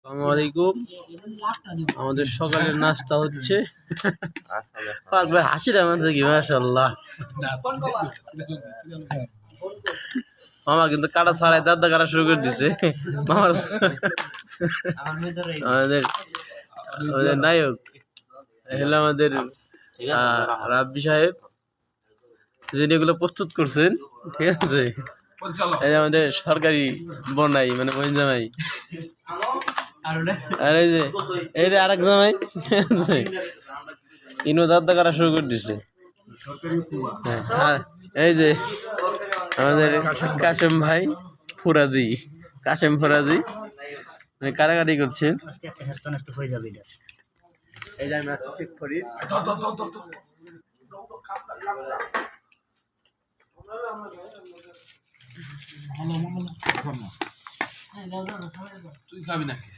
আসসালামু আলাইকুম। আমাদের সকালের নাস্তা হচ্ছে। হাসিটা মানছে কি মাশাআল্লাহ। মামা কিন্তু কাটা ছাড়াই দাদা কাটা শুরু করে দিছে। মামার আমাদের আমাদের নায়ক হলো আমাদের রাব্বি সাহেব, যিনি এগুলো প্রস্তুত করছেন। ঠিক আছে, এই আমাদের সরকারি বনাই মানে বইন জামাই, আর এই যে আরেক জামাই ইনো দাদা কাটা শুরু করে দিচ্ছে। এই যে আমাদের কাশেম ভাই ফুরাজি, কাশেম ফুরাজি কারাকারি করছেন। এই যে আমি আছি শেখ ফরিদ। তুই খাবি নাকি?